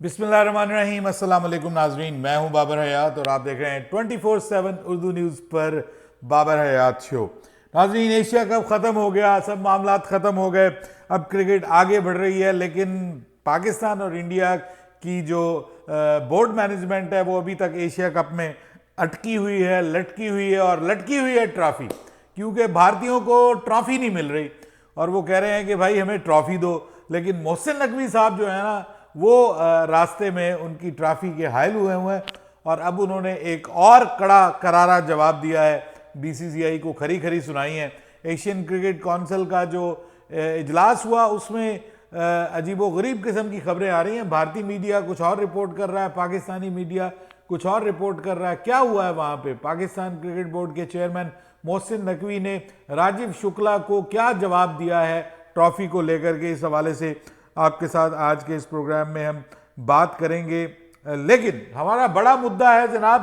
बिस्मिल्लाहिर्रहमानिर्रहीम, अस्सलाम वालेकुम नाजरीन। मैं हूं बाबर हयात और आप देख रहे हैं 24/7 उर्दू न्यूज़ पर बाबर हयात शो। नाजरीन, एशिया कप ख़त्म हो गया, सब मामलात ख़त्म हो गए, अब क्रिकेट आगे बढ़ रही है, लेकिन पाकिस्तान और इंडिया की जो बोर्ड मैनेजमेंट है वो अभी तक एशिया कप में अटकी हुई है, लटकी हुई है और लटकी हुई है ट्रॉफी, क्योंकि भारतीयों को ट्रॉफी नहीं मिल रही और वो कह रहे हैं कि भाई हमें ट्रॉफी दो। लेकिन मोहसिन नकवी साहब जो है ना, वो रास्ते में उनकी ट्रॉफी के हायल हुए हैं और अब उन्होंने एक और कड़ा करारा जवाब दिया है, बीसीसीआई को खरी खरी सुनाई है। एशियन क्रिकेट काउंसिल का जो इजलास हुआ उसमें अजीबो गरीब किस्म की खबरें आ रही हैं। भारतीय मीडिया कुछ और रिपोर्ट कर रहा है, पाकिस्तानी मीडिया कुछ और रिपोर्ट कर रहा है। क्या हुआ है वहां पे? पाकिस्तान क्रिकेट बोर्ड के चेयरमैन मोहसिन नकवी ने राजीव शुक्ला को क्या जवाब दिया है ट्रॉफी को लेकर के, इस हवाले से आपके साथ आज के इस प्रोग्राम में हम बात करेंगे। लेकिन हमारा बड़ा मुद्दा है जनाब,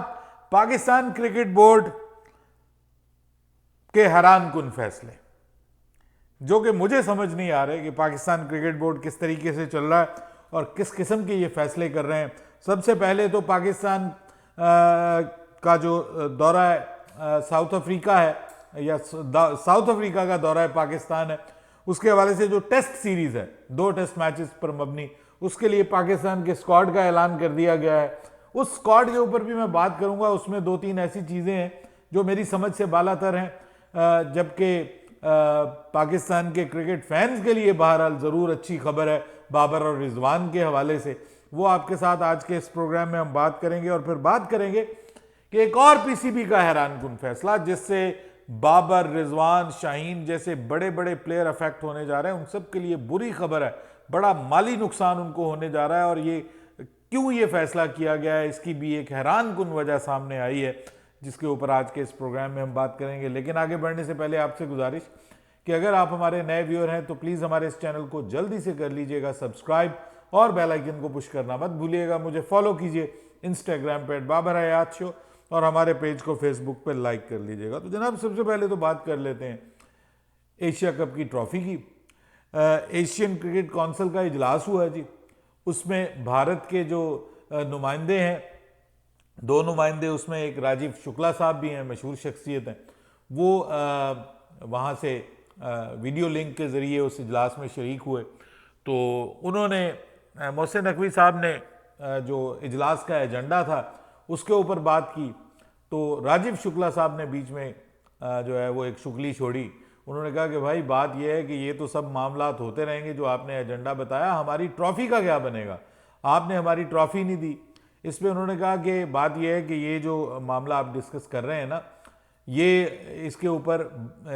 पाकिस्तान क्रिकेट बोर्ड के हैरान कुन फैसले, जो कि मुझे समझ नहीं आ रहे कि पाकिस्तान क्रिकेट बोर्ड किस तरीके से चल रहा है और किस किस्म के ये फैसले कर रहे हैं। सबसे पहले तो पाकिस्तान का जो दौरा है साउथ अफ्रीका है, या साउथ अफ्रीका का दौरा है पाकिस्तान है, उसके हवाले से जो टेस्ट सीरीज है 2 टेस्ट मैचेस पर मबनी, उसके लिए पाकिस्तान के स्क्वाड का ऐलान कर दिया गया है। उस स्क्वाड के ऊपर भी मैं बात करूंगा, उसमें 2-3 ऐसी चीज़ें हैं जो मेरी समझ से बालातर हैं, जबकि पाकिस्तान के क्रिकेट फैंस के लिए बहरहाल ज़रूर अच्छी खबर है बाबर और रिजवान के हवाले से। वो आपके साथ आज के इस प्रोग्राम में हम बात करेंगे और फिर बात करेंगे कि एक और पीसीबी का हैरान कुन फैसला, जिससे बाबर, रिजवान, शाहीन जैसे बड़े बड़े प्लेयर अफेक्ट होने जा रहे हैं, उन सब के लिए बुरी खबर है। बड़ा माली नुकसान उनको होने जा रहा है और ये क्यों ये फैसला किया गया है, इसकी भी एक हैरान कुन वजह सामने आई है, जिसके ऊपर आज के इस प्रोग्राम में हम बात करेंगे। लेकिन आगे बढ़ने से पहले आपसे गुजारिश कि अगर आप हमारे नए व्यूअर हैं तो प्लीज़ हमारे इस चैनल को जल्दी से कर लीजिएगा सब्सक्राइब और बेल आइकन को पुश करना मत भूलिएगा। मुझे फॉलो कीजिए इंस्टाग्राम पे @बाबर हयात शो और हमारे पेज को फेसबुक पे लाइक कर लीजिएगा। तो जनाब, सबसे पहले तो बात कर लेते हैं एशिया कप की ट्रॉफी की। एशियन क्रिकेट काउंसिल का इजलास हुआ है जी, उसमें भारत के जो नुमाइंदे हैं, 2 नुमाइंदे, उसमें एक राजीव शुक्ला साहब भी हैं, मशहूर शख्सियत हैं, वो वहाँ से वीडियो लिंक के ज़रिए उस इजलास में शरीक हुए। तो उन्होंने मोहसिन नकवी साहब ने जो इजलास का एजेंडा था उसके ऊपर बात की, तो राजीव शुक्ला साहब ने बीच में जो है वो एक शुक्ली छोड़ी। उन्होंने कहा कि भाई बात यह है कि ये तो सब मामलात होते रहेंगे जो आपने एजेंडा बताया, हमारी ट्रॉफी का क्या बनेगा, आपने हमारी ट्रॉफी नहीं दी। इस पर उन्होंने कहा कि बात यह है कि ये जो मामला आप डिस्कस कर रहे हैं ना, ये इसके ऊपर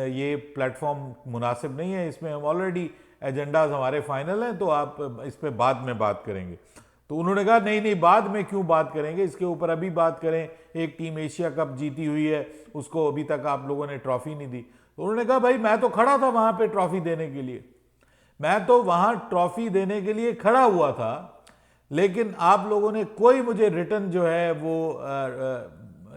ये प्लेटफॉर्म मुनासिब नहीं है, इसमें हम ऑलरेडी एजेंडाज हमारे फाइनल हैं, तो आप इस पर बाद में बात करेंगे। तो उन्होंने कहा नहीं नहीं, बाद में क्यों बात करेंगे, इसके ऊपर अभी बात करें। एक टीम एशिया कप जीती हुई है, उसको अभी तक आप लोगों ने ट्रॉफी नहीं दी। तो उन्होंने कहा भाई मैं तो खड़ा था वहां पे ट्रॉफी देने के लिए, मैं तो वहां ट्रॉफी देने के लिए खड़ा हुआ था, लेकिन आप लोगों ने कोई मुझे रिटर्न जो है वो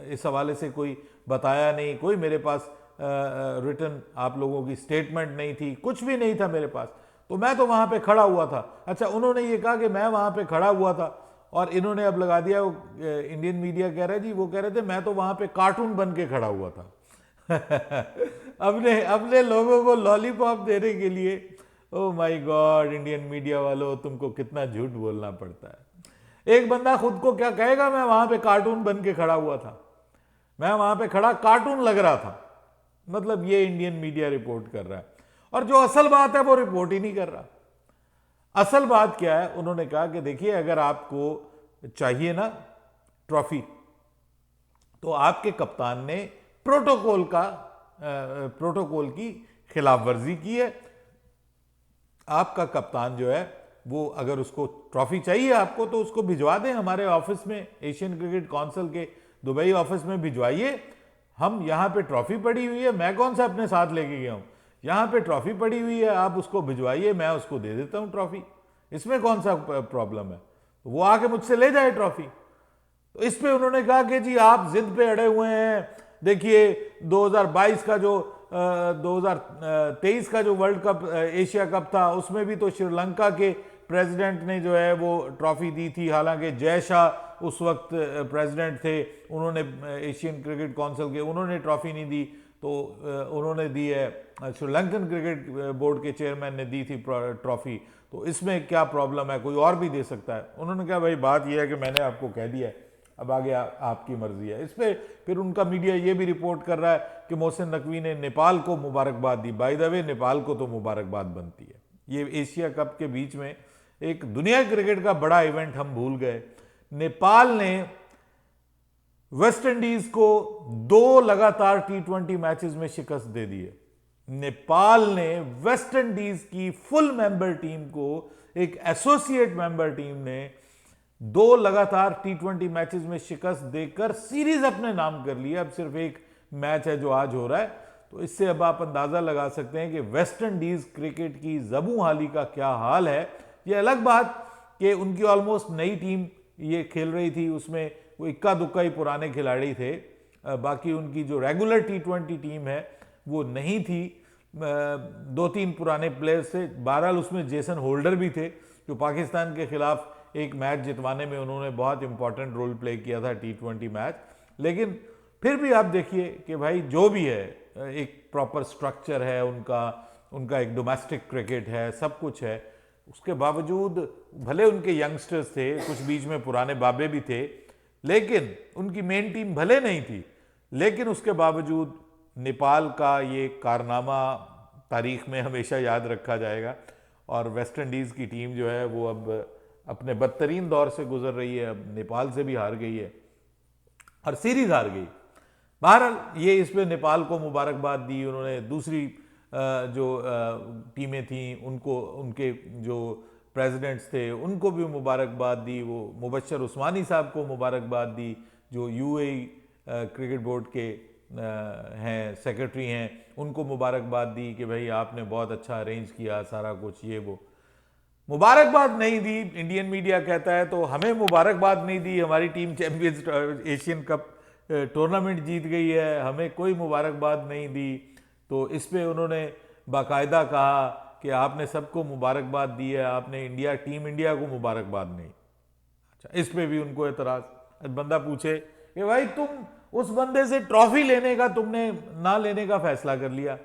इस हवाले से कोई बताया नहीं, कोई मेरे पास रिटर्न आप लोगों की स्टेटमेंट नहीं थी, कुछ भी नहीं था मेरे पास, तो मैं तो वहां पे खड़ा हुआ था। अच्छा, उन्होंने ये कहा कि मैं वहां पे खड़ा हुआ था और इन्होंने अब लगा दिया, वो इंडियन मीडिया कह रहा है जी, वो कह रहे थे मैं तो वहां पे कार्टून बन के खड़ा हुआ था अपने लोगों को लॉलीपॉप देने के लिए। Oh my God, Indian media वालों, तुमको कितना झूठ बोलना पड़ता है। एक बंदा खुद को क्या कहेगा, मैं वहां पे कार्टून बन के खड़ा हुआ था, मैं वहां पे खड़ा कार्टून लग रहा था, मतलब ये इंडियन मीडिया रिपोर्ट कर रहा है और जो असल बात है वो रिपोर्ट ही नहीं कर रहा। असल बात क्या है, उन्होंने कहा कि देखिए अगर आपको चाहिए ना ट्रॉफी, तो आपके कप्तान ने प्रोटोकॉल की खिलाफ वर्जी की है। आपका कप्तान जो है वो, अगर उसको ट्रॉफी चाहिए आपको, तो उसको भिजवा दें हमारे ऑफिस में, एशियन क्रिकेट काउंसिल के दुबई ऑफिस में भिजवाइए। हम यहाँ पे ट्रॉफी पड़ी हुई है, मैं कौन सा अपने साथ लेके गया हूँ, यहाँ पे ट्रॉफी पड़ी हुई है, आप उसको भिजवाइए, मैं उसको दे देता हूँ ट्रॉफी, इसमें कौन सा प्रॉब्लम है, वो आके मुझसे ले जाए ट्रॉफी। तो इस पे उन्होंने कहा कि जी आप जिद पे अड़े हुए हैं। देखिए 2022 का जो 2023 का जो वर्ल्ड कप एशिया कप था, उसमें भी तो श्रीलंका के प्रेसिडेंट ने जो है वो ट्रॉफी दी थी, हालांकि जय शाह उस वक्त प्रेसिडेंट थे, उन्होंने एशियन क्रिकेट काउंसिल के, उन्होंने ट्रॉफी नहीं दी, तो उन्होंने दी है श्रीलंकन क्रिकेट बोर्ड के चेयरमैन ने दी थी ट्रॉफी, तो इसमें क्या प्रॉब्लम है, कोई और भी दे सकता है। उन्होंने कहा भाई बात यह है कि मैंने आपको कह दिया है, अब आगे आपकी मर्जी है। इस पर फिर उनका मीडिया ये भी रिपोर्ट कर रहा है कि मोहसिन नकवी ने नेपाल को मुबारकबाद दी। बाय द वे नेपाल को तो मुबारकबाद बनती है, ये एशिया कप के बीच में एक दुनिया क्रिकेट का बड़ा इवेंट हम भूल गए। नेपाल ने वेस्ट इंडीज को 2 लगातार T20 मैचेस में शिकस्त दे दी है। नेपाल ने वेस्ट इंडीज की फुल मेंबर टीम को, एक एसोसिएट मेंबर टीम ने 2 लगातार T20 मैचेस में शिकस्त देकर सीरीज अपने नाम कर लिया। अब सिर्फ एक मैच है जो आज हो रहा है, तो इससे अब आप अंदाजा लगा सकते हैं कि वेस्ट इंडीज क्रिकेट की जबू हाली का क्या हाल है। ये अलग बात कि उनकी ऑलमोस्ट नई टीम ये खेल रही थी, उसमें वो इक्का दुक्का ही पुराने खिलाड़ी थे, बाकी उनकी जो रेगुलर T20 टीम है वो नहीं थी, 2-3 पुराने प्लेयर्स थे। बहरहाल उसमें जेसन होल्डर भी थे जो पाकिस्तान के खिलाफ एक मैच जितवाने में उन्होंने बहुत इंपॉर्टेंट रोल प्ले किया था T20 मैच। लेकिन फिर भी आप देखिए कि भाई जो भी है, एक प्रॉपर स्ट्रक्चर है उनका एक डोमेस्टिक क्रिकेट है, सब कुछ है, उसके बावजूद भले उनके यंगस्टर्स थे, कुछ बीच में पुराने बाबे भी थे, लेकिन उनकी मेन टीम भले नहीं थी, लेकिन उसके बावजूद नेपाल का ये कारनामा तारीख में हमेशा याद रखा जाएगा। और वेस्ट इंडीज़ की टीम जो है वो अब अपने बदतरीन दौर से गुजर रही है, अब नेपाल से भी हार गई है और सीरीज हार गई। बहरहाल ये इस पे नेपाल को मुबारकबाद दी उन्होंने। दूसरी जो टीमें थी उनको, उनके जो प्रेसिडेंट्स थे उनको भी मुबारकबाद दी। वो मुबशर उस्मानी साहब को मुबारकबाद दी जो यूएई क्रिकेट बोर्ड के हैं, सेक्रेटरी हैं, उनको मुबारकबाद दी कि भाई आपने बहुत अच्छा अरेंज किया सारा कुछ, ये वो। मुबारकबाद नहीं दी, इंडियन मीडिया कहता है, तो हमें मुबारकबाद नहीं दी, हमारी team champions Asian cup tournament जीत गई है, हमें कोई मुबारकबाद नहीं दी। तो इस पे उन्होंने बाकायदा कहा कि आपने सबको मुबारकबाद दी है, आपने टीम इंडिया को मुबारकबाद नहीं। अच्छा, इस पे भी उनको एतराज। बंदा पूछे कि भाई तुम उस बंदे से ट्रॉफी लेने का, तुमने ना लेने का फैसला कर लिया,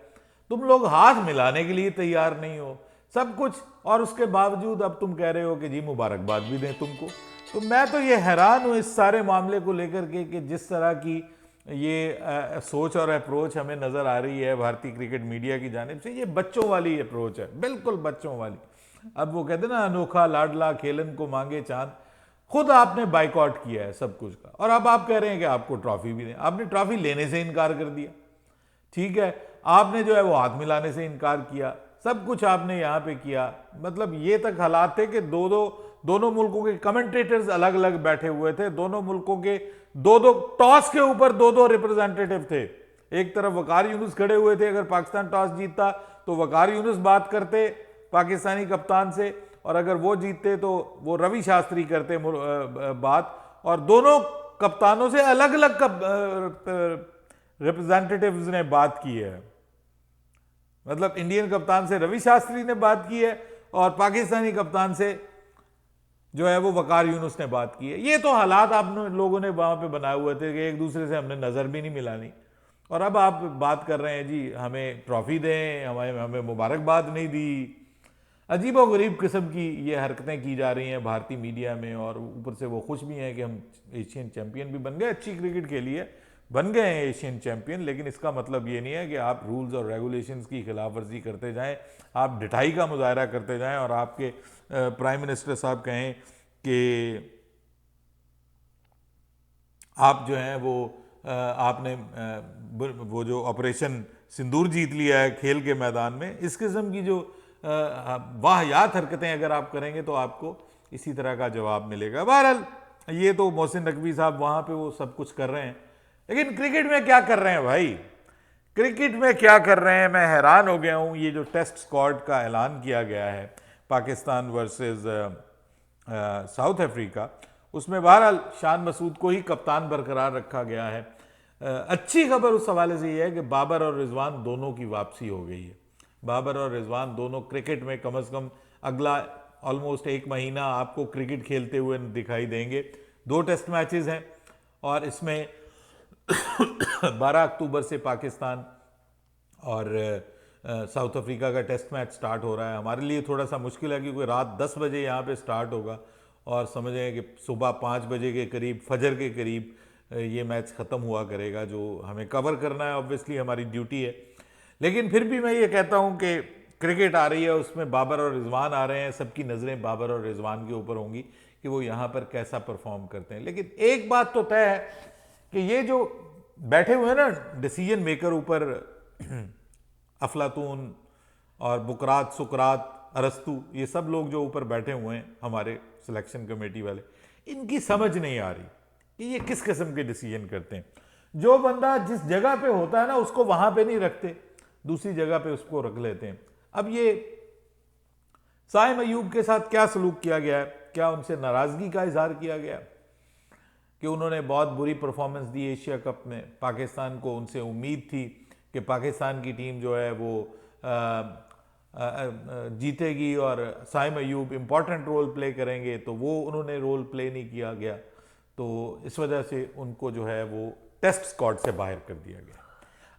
तुम लोग हाथ मिलाने के लिए तैयार नहीं हो, सब कुछ, और उसके बावजूद अब तुम कह रहे हो कि जी मुबारकबाद भी दें तुमको। तो मैं तो ये हैरान हूं इस सारे मामले को लेकर के कि जिस तरह की ये सोच और अप्रोच हमें नजर आ रही है भारतीय क्रिकेट मीडिया की जानिब से, ये बच्चों वाली अप्रोच है, बिल्कुल बच्चों वाली। अब वो कहते ना, अनोखा लाडला खेलन को मांगे चांद, खुद आपने बाइकआउट किया है सब कुछ का, और अब आप कह रहे हैं कि आपको ट्रॉफी भी दें। आपने ट्रॉफी लेने से इनकार कर दिया, ठीक है, आपने जो है वो हाथ मिलाने से इनकार किया, सब कुछ आपने यहां पे किया। मतलब ये तक हालात थे कि दोनों मुल्कों के कमेंटेटर्स अलग अलग बैठे हुए थे, दोनों मुल्कों के दो टॉस के ऊपर 2 रिप्रेजेंटेटिव थे। एक तरफ वकार यूनुस खड़े हुए थे, अगर पाकिस्तान टॉस जीतता तो वकार यूनुस बात करते पाकिस्तानी कप्तान से, और अगर वो जीतते तो वो रवि शास्त्री करते बात, और दोनों कप्तानों से अलग अलग रिप्रेजेंटेटिव्स ने बात की है। मतलब इंडियन कप्तान से रवि शास्त्री ने बात की है और पाकिस्तानी कप्तान से जो है वो वकार यूनुस ने बात की है। ये तो हालात आप लोगों ने वहां पे बनाए हुए थे कि एक दूसरे से हमने नजर भी नहीं मिलानी, और अब आप बात कर रहे हैं जी हमें ट्रॉफी दें, हमें मुबारकबाद नहीं दी। अजीब और गरीब किस्म की ये हरकतें की जा रही हैं भारतीय मीडिया में, और ऊपर से वो खुश भी हैं कि हम एशियन चैंपियन भी बन गए, अच्छी क्रिकेट के लिए बन गए हैं एशियन चैंपियन। लेकिन इसका मतलब ये नहीं है कि आप रूल्स और रेगुलेशंस की खिलाफ वर्जी करते जाएं, आप ढिठाई का मुजाहरा करते जाएं, और आपके प्राइम मिनिस्टर साहब कहें कि आप जो हैं वो आपने वो जो ऑपरेशन सिंदूर जीत लिया है खेल के मैदान में, इस किस्म की जो वाहियात हरकतें अगर आप करेंगे तो आपको इसी तरह का जवाब मिलेगा। बहरहाल ये तो मोहसिन नकवी साहब वहां पे वो सब कुछ कर रहे हैं, लेकिन क्रिकेट में क्या कर रहे हैं भाई, क्रिकेट में क्या कर रहे हैं, मैं हैरान हो गया हूं। ये जो टेस्ट स्क्वाड का ऐलान किया गया है पाकिस्तान वर्सेस साउथ अफ्रीका, उसमें बहरहाल शान मसूद को ही कप्तान बरकरार रखा गया है। अच्छी खबर उस हवाले से यह है कि बाबर और रिजवान दोनों की वापसी हो गई है। बाबर और रिजवान दोनों क्रिकेट में कम से कम अगला ऑलमोस्ट 1 महीना आपको क्रिकेट खेलते हुए दिखाई देंगे। 2 टेस्ट मैचेस हैं और इसमें 12 अक्टूबर से पाकिस्तान और साउथ अफ्रीका का टेस्ट मैच स्टार्ट हो रहा है। हमारे लिए थोड़ा सा मुश्किल है क्योंकि रात 10 बजे यहाँ पे स्टार्ट होगा और समझें कि सुबह 5 बजे के करीब, फजर के करीब ये मैच ख़त्म हुआ करेगा, जो हमें कवर करना है, ऑब्वियसली हमारी ड्यूटी है। लेकिन फिर भी मैं ये कहता हूँ कि क्रिकेट आ रही है, उसमें बाबर और रिजवान आ रहे हैं, सबकी नज़रें बाबर और रिजवान के ऊपर होंगी कि वो यहाँ पर कैसा परफॉर्म करते हैं। लेकिन एक बात तो तय है कि ये जो बैठे हुए हैं ना डिसीजन मेकर ऊपर, अफलातून और बुकरात, सुकरात, अरस्तु, ये सब लोग जो ऊपर बैठे हुए हैं हमारे सिलेक्शन कमेटी वाले, इनकी समझ नहीं आ रही कि ये किस किस्म के डिसीजन करते हैं। जो बंदा जिस जगह पे होता है ना उसको वहां पे नहीं रखते, दूसरी जगह पे उसको रख लेते हैं। अब ये साइम अयूब के साथ क्या सलूक किया गया है, क्या उनसे नाराजगी का इजहार किया गया कि उन्होंने बहुत बुरी परफॉर्मेंस दी एशिया कप में, पाकिस्तान को उनसे उम्मीद थी कि पाकिस्तान की टीम जो है वो जीतेगी और Saim Ayub important role play करेंगे, तो वो उन्होंने रोल प्ले नहीं किया गया, तो इस वजह से उनको जो है वो टेस्ट स्क्वाड से बाहर कर दिया गया।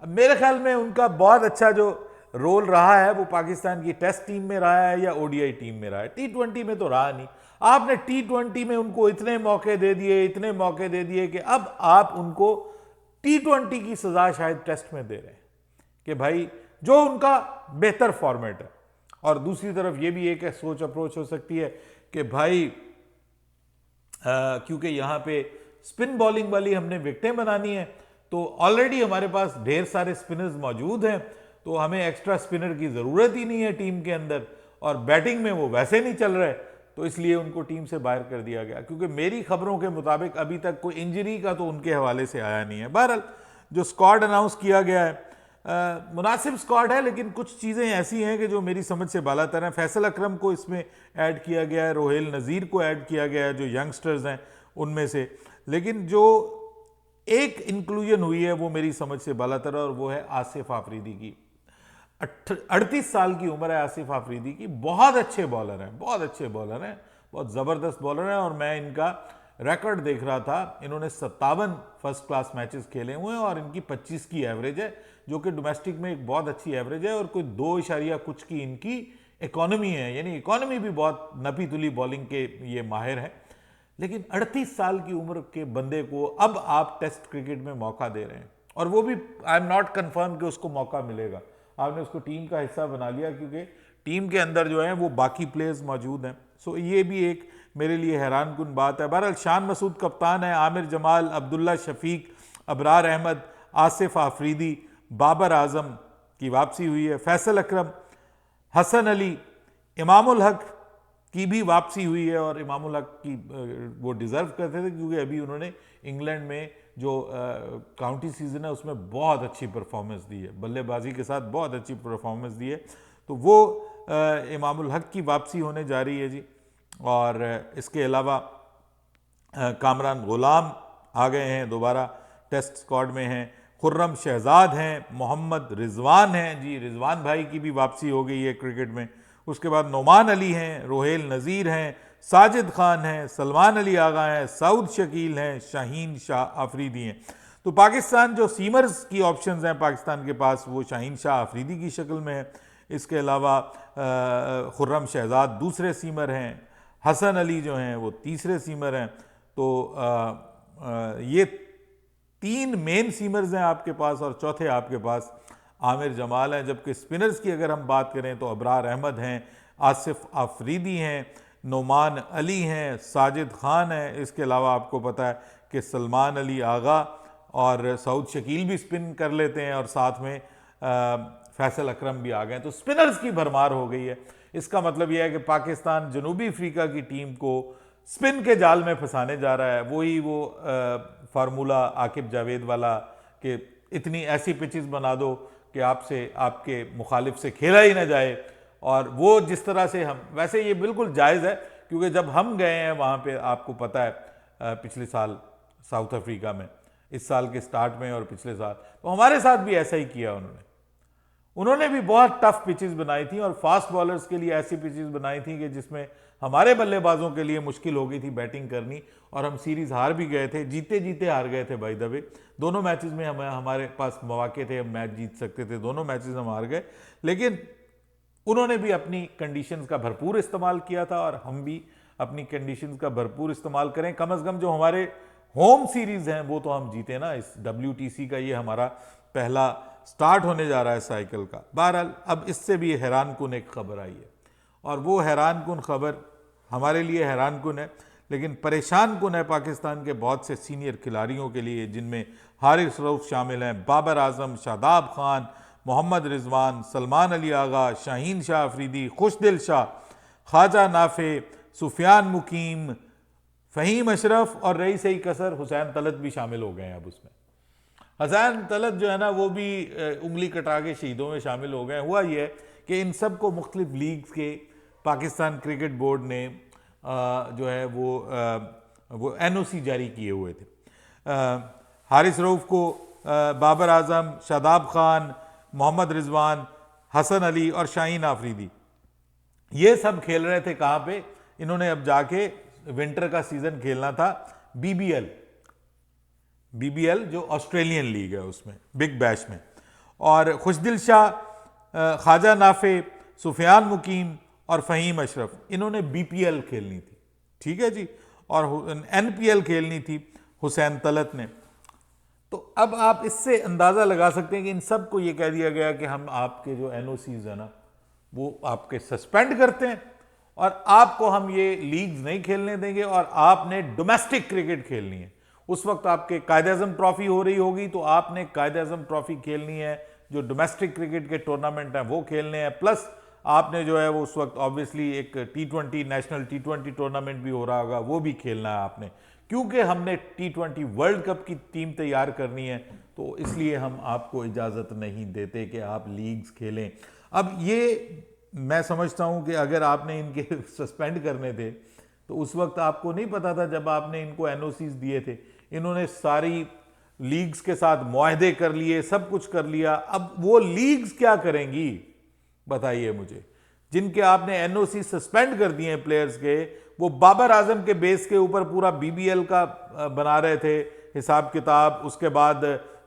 अब मेरे ख्याल में उनका बहुत अच्छा जो रोल रहा है वो पाकिस्तान की टेस्ट टीम में रहा है या ओडीआई टीम में रहा है, T20 में तो रहा नहीं। आपने T20 में उनको इतने मौके दे दिए कि अब आप उनको T20 की सजा शायद टेस्ट में दे रहे हैं कि भाई जो उनका बेहतर फॉर्मेट है। और दूसरी तरफ ये भी एक सोच अप्रोच हो सकती है कि भाई क्योंकि यहाँ पे स्पिन बॉलिंग वाली हमने विकेटें बनानी है, तो ऑलरेडी हमारे पास ढेर सारे स्पिनर्स मौजूद हैं, तो हमें एक्स्ट्रा स्पिनर की ज़रूरत ही नहीं है टीम के अंदर, और बैटिंग में वो वैसे नहीं चल रहे, तो इसलिए उनको टीम से बाहर कर दिया गया। क्योंकि मेरी खबरों के मुताबिक अभी तक कोई इंजरी का तो उनके हवाले से आया नहीं है। बहरहाल जो स्क्वाड अनाउंस किया गया है मुनासिब स्क्वाड है, लेकिन कुछ चीज़ें ऐसी हैं कि जो मेरी समझ से बालातर हैं। फैसल अकरम को इसमें ऐड किया गया है, रोहेल नज़ीर को ऐड किया गया है, जो यंगस्टर्स हैं उनमें से। लेकिन जो एक इंक्लूजन हुई है वो मेरी समझ से बालातर है और वो है आसिफ आफरीदी की। 38 साल की उम्र है आसिफ आफरीदी की, बहुत अच्छे बॉलर हैं, बहुत ज़बरदस्त बॉलर हैं। और मैं इनका रिकॉर्ड देख रहा था, इन्होंने 57 फर्स्ट क्लास मैचेस खेले हुए हैं और इनकी 25 की एवरेज है, जो कि डोमेस्टिक में एक बहुत अच्छी एवरेज है। और कोई 2 कुछ की इनकी इकोनॉमी है, यानी इकोनॉमी भी बहुत नपी तुली बॉलिंग के ये माहिर हैं। लेकिन 38 साल की उम्र के बंदे को अब आप टेस्ट क्रिकेट में मौका दे रहे हैं, और वो भी आई एम नॉट कन्फर्म कि उसको मौका मिलेगा। आपने उसको टीम का हिस्सा बना लिया क्योंकि टीम के अंदर जो है वो बाकी प्लेयर्स मौजूद हैं। सो ये भी एक मेरे लिए हैरान कुन बात है। बहरहाल शान मसूद कप्तान है, आमिर जमाल, अब्दुल्ला शफीक, अबरार अहमद, आसिफ आफरीदी, बाबर आजम की वापसी हुई है, फैसल अकरम, हसन अली, इमामुल हक की भी वापसी हुई है। और इमामुल हक की वो डिज़र्व करते थे क्योंकि अभी उन्होंने इंग्लैंड में जो काउंटी सीज़न है उसमें बहुत अच्छी परफॉर्मेंस दी है, बल्लेबाजी के साथ बहुत अच्छी परफॉर्मेंस दी है, तो वो इमामुल हक की वापसी होने जा रही है जी। और इसके अलावा कामरान गुलाम आ गए हैं, दोबारा टेस्ट स्क्वाड में हैं, खुर्रम शहजाद हैं, मोहम्मद रिजवान हैं जी, रिजवान भाई की भी वापसी हो गई है क्रिकेट में। उसके बाद नोमान अली हैं, रोहेल नज़ीर हैं, साजिद खान हैं, सलमान अली आगा हैं, सऊद शकील हैं, शाहीन शाह आफरीदी हैं। तो पाकिस्तान जो सीमर्स की ऑप्शंस हैं पाकिस्तान के पास वो शाहीन शाह आफरीदी की शक्ल में है। इसके अलावा खुर्रम शहजाद दूसरे सीमर हैं, हसन अली जो हैं वो तीसरे सीमर हैं। तो ये 3 मेन सीमर्स हैं आपके पास और चौथे आपके पास आमिर जमाल हैं। जबकि स्पिनर्स की अगर हम बात करें तो अबरार अहमद हैं, आसिफ आफरीदी हैं, नोमान अली हैं, साजिद खान हैं। इसके अलावा आपको पता है कि सलमान अली आगा और सऊद शकील भी स्पिन कर लेते हैं और साथ में फैसल अकरम भी आ गए। तो स्पिनर्स की भरमार हो गई है। इसका मतलब यह है कि पाकिस्तान जनूबी अफ्रीका की टीम को स्पिन के जाल में फंसाने जा रहा है। वही वो फार्मूला आकिब जावेद वाला कि इतनी ऐसी पिचेस बना दो कि आपसे आपके मुखालिफ से खेला ही ना जाए। और वो जिस तरह से हम, वैसे ये बिल्कुल जायज़ है क्योंकि जब हम गए हैं वहाँ पे आपको पता है पिछले साल साउथ अफ्रीका में, इस साल के स्टार्ट में और पिछले साल, तो हमारे साथ भी ऐसा ही किया उन्होंने भी बहुत टफ पिचेस बनाई थी और फास्ट बॉलर्स के लिए ऐसी पिचेस बनाई थी कि जिसमें हमारे बल्लेबाजों के लिए मुश्किल हो गई थी बैटिंग करनी, और हम सीरीज हार भी गए थे, जीते जीते हार गए थे बाय द वे। दोनों मैचेस में हमारे पास मौके थे, हम मैच जीत सकते थे, दोनों मैचेस हम हार गए। लेकिन उन्होंने भी अपनी कंडीशंस का भरपूर इस्तेमाल किया था, और हम भी अपनी कंडीशंस का भरपूर इस्तेमाल करें। कम से कम जो हमारे होम सीरीज हैं वो तो हम जीते ना। इस WTC का ये हमारा पहला स्टार्ट होने जा रहा है साइकिल का। बहरहाल अब इससे भी हैरान कुन एक खबर आई है, और वो हैरान कुन खबर हमारे लिए हैरान कुन है, लेकिन परेशान कुन है पाकिस्तान के बहुत से सीनियर खिलाड़ियों के लिए, जिनमें हारिस रऊफ शामिल हैं, बाबर आजम, शादाब खान, मोहम्मद रिजवान, सलमान अली आगा, शाहीन शाह अफरीदी, खुशदिल शाह, ख्वाजा नाफे, सुफियान मुकीम, फ़हीम अशरफ और रईस ई कसर हुसैन तलत भी शामिल हो गए हैं। अब उसमें हुसैन तलत जो है ना वो भी उंगली कटा के शहीदों में शामिल हो गए। हुआ ये है कि इन सब को मुख्तलिफ लीग्स के पाकिस्तान क्रिकेट बोर्ड ने जो है वो NOC जारी किए हुए थे। हारिस रऊफ को बाबर आजम, शादाब खान, मोहम्मद रिजवान, हसन अली और शाहीन आफरीदी, ये सब खेल रहे थे कहाँ पे? इन्होंने अब जाके विंटर का सीजन खेलना था BBL जो ऑस्ट्रेलियन लीग है उसमें, बिग बैश में। और खुशदिल शाह, ख्वाजा नाफे, सुफियान मुकीम और फ़हीम अशरफ, इन्होंने BPL खेलनी थी, ठीक है जी, और NPL खेलनी थी हुसैन तलत ने। तो अब आप इससे अंदाज़ा लगा सकते हैं कि इन सब को ये कह दिया गया कि हम आपके जो NOCs है ना वो आपके सस्पेंड करते हैं, और आपको हम ये लीग्स नहीं खेलने देंगे, और आपने डोमेस्टिक क्रिकेट खेलनी है। उस वक्त आपके कायद-ए-आज़म ट्रॉफी हो रही होगी, तो आपने कायद-ए-आज़म ट्रॉफी खेलनी है, जो डोमेस्टिक क्रिकेट के टूर्नामेंट हैं वो खेलने हैं, प्लस आपने जो है वो उस वक्त ऑब्वियसली एक T20 नेशनल T20 टूर्नामेंट भी हो रहा होगा, वो भी खेलना है आपने, क्योंकि हमने T20 वर्ल्ड कप की टीम तैयार करनी है, तो इसलिए हम आपको इजाज़त नहीं देते कि आप लीग्स खेलें। अब ये मैं समझता हूं कि अगर आपने इनके सस्पेंड करने थे तो उस वक्त आपको नहीं पता था, जब आपने इनको NOCs दिए थे, इन्होंने सारी लीग्स के साथ मुआहदे कर लिए, सब कुछ कर लिया। अब वो लीग्स क्या करेंगी बताइए मुझे, जिनके आपने NOC सस्पेंड कर दिए हैं प्लेयर्स के। वो बाबर आजम के बेस के ऊपर पूरा BBL का बना रहे थे हिसाब किताब, उसके बाद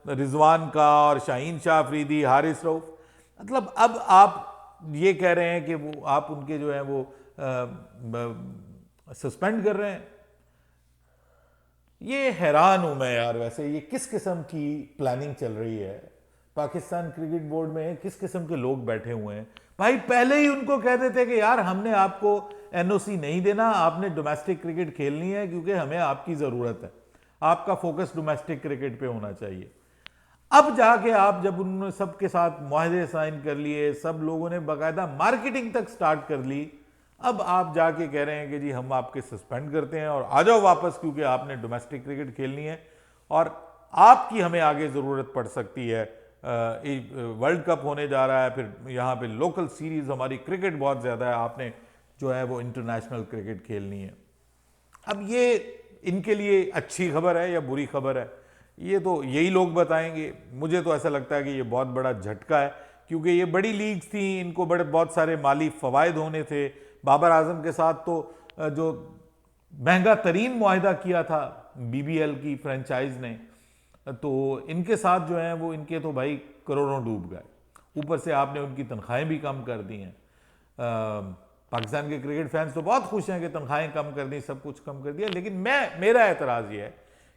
रिजवान का और शाहीन शाह अफरीदी, हारिस रऊफ, मतलब अब आप ये कह रहे हैं कि वो आप उनके जो है वो सस्पेंड कर रहे हैं। ये हैरान हूं मैं यार, वैसे ये किस किस्म की प्लानिंग चल रही है पाकिस्तान क्रिकेट बोर्ड में, किस किस्म के लोग बैठे हुए हैं। भाई पहले ही उनको कह देते कि यार हमने आपको NOC नहीं देना, आपने डोमेस्टिक क्रिकेट खेलनी है, क्योंकि हमें आपकी ज़रूरत है, आपका फोकस डोमेस्टिक क्रिकेट पे होना चाहिए। अब जाके आप जब उन्होंने सबके साथ मुआहदे साइन कर लिए, सब लोगों ने बाकायदा मार्केटिंग तक स्टार्ट कर ली, अब आप जाके कह रहे हैं कि जी हम आपके सस्पेंड करते हैं और आ जाओ वापस, क्योंकि आपने डोमेस्टिक क्रिकेट खेलनी है और आपकी हमें आगे ज़रूरत पड़ सकती है। वर्ल्ड कप होने जा रहा है, फिर यहाँ पे लोकल सीरीज़, हमारी क्रिकेट बहुत ज़्यादा है, आपने जो है वो इंटरनेशनल क्रिकेट खेलनी है। अब ये इनके लिए अच्छी खबर है या बुरी खबर है, ये तो यही लोग बताएंगे। मुझे तो ऐसा लगता है कि ये बहुत बड़ा झटका है, क्योंकि ये बड़ी लीग्स थी, इनको बहुत सारे माली फ़वाइद होने थे। बाबर आजम के साथ तो जो महंगा तरीन मुआहिदा किया था BBL की फ्रेंचाइज ने, तो इनके साथ जो है वो इनके तो भाई करोड़ों डूब गए। ऊपर से आपने उनकी तनख्वाहें भी कम कर दी हैं। पाकिस्तान के क्रिकेट फैंस तो बहुत खुश हैं कि तनख्वाहें कम कर दी, सब कुछ कम कर दिया, लेकिन मेरा एतराज़ ये है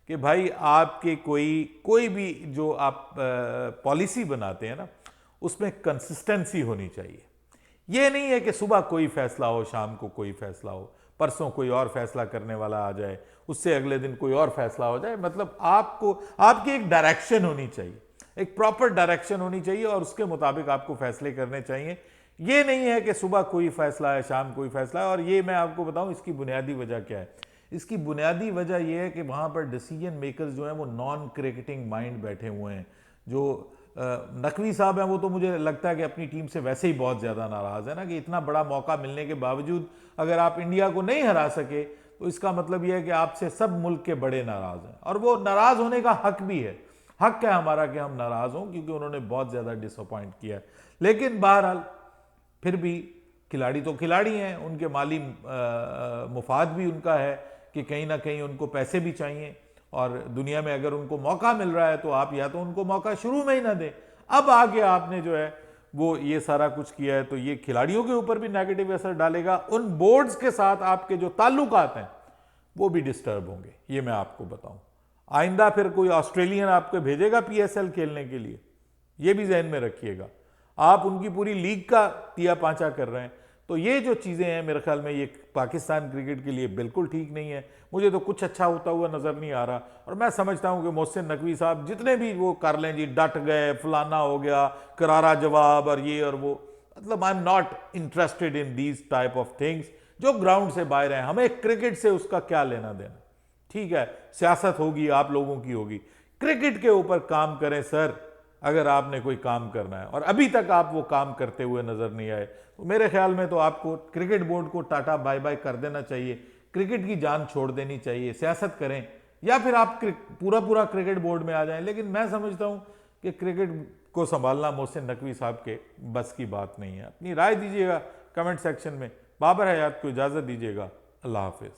कि भाई आपके कोई भी जो आप पॉलिसी बनाते हैं ना, उसमें कंसिस्टेंसी होनी चाहिए। ये नहीं है कि सुबह कोई फैसला हो, शाम को कोई फैसला हो, परसों कोई और फैसला करने वाला आ जाए, उससे अगले दिन कोई और फैसला हो जाए। मतलब आपकी एक डायरेक्शन होनी चाहिए, एक प्रॉपर डायरेक्शन होनी चाहिए, और उसके मुताबिक आपको फैसले करने चाहिए। ये नहीं है कि सुबह कोई फैसला है, शाम कोई फैसला है। और ये मैं आपको बताऊं इसकी बुनियादी वजह क्या है। इसकी बुनियादी वजह यह है कि वहाँ पर डिसीजन मेकर्स जो हैं वो नॉन क्रिकेटिंग माइंड बैठे हुए हैं। जो नकवी साहब हैं वो तो मुझे लगता है कि अपनी टीम से वैसे ही बहुत ज़्यादा नाराज़ है ना, कि इतना बड़ा मौका मिलने के बावजूद अगर आप इंडिया को नहीं हरा सके, तो इसका मतलब यह है कि आपसे सब मुल्क के बड़े नाराज़ हैं, और वो नाराज़ होने का हक भी है। हक है हमारा कि हम नाराज़ हों, क्योंकि उन्होंने बहुत ज़्यादा डिसअपॉइंट किया है। लेकिन बहरहाल फिर भी खिलाड़ी तो खिलाड़ी हैं, उनके माली मुफाद भी उनका है कि कहीं ना कहीं उनको पैसे भी चाहिए, और दुनिया में अगर उनको मौका मिल रहा है तो आप या तो उनको मौका शुरू में ही ना दें, अब आगे आपने जो है वो ये सारा कुछ किया है, तो ये खिलाड़ियों के ऊपर भी नेगेटिव असर डालेगा, उन बोर्ड्स के साथ आपके जो ताल्लुकात हैं वो भी डिस्टर्ब होंगे, ये मैं आपको बताऊं। आइंदा फिर कोई ऑस्ट्रेलियन आपको भेजेगा पीएसएल खेलने के लिए, ये भी जहन में रखिएगा। आप उनकी पूरी लीग का तिया पांचा कर रहे हैं, तो ये जो चीज़ें हैं मेरे ख्याल में ये पाकिस्तान क्रिकेट के लिए बिल्कुल ठीक नहीं है। मुझे तो कुछ अच्छा होता हुआ नज़र नहीं आ रहा, और मैं समझता हूं कि मोहसिन नकवी साहब जितने भी वो कर लें जी, डट गए, फलाना हो गया, करारा जवाब और ये और वो, मतलब I am not interested in these type of things जो ग्राउंड से बाहर हैं। हमें क्रिकेट से उसका क्या लेना देना, ठीक है, सियासत होगी आप लोगों की होगी, क्रिकेट के ऊपर काम करें सर, अगर आपने कोई काम करना है, और अभी तक आप वो काम करते हुए नजर नहीं आए, तो मेरे ख्याल में तो आपको क्रिकेट बोर्ड को टाटा बाय बाय कर देना चाहिए, क्रिकेट की जान छोड़ देनी चाहिए, सियासत करें, या फिर आप पूरा पूरा क्रिकेट बोर्ड में आ जाएं। लेकिन मैं समझता हूं कि क्रिकेट को संभालना मोहसिन नकवी साहब के बस की बात नहीं है। अपनी राय दीजिएगा कमेंट सेक्शन में। बाबर हयात को इजाज़त दीजिएगा। अल्लाह हाफिज़।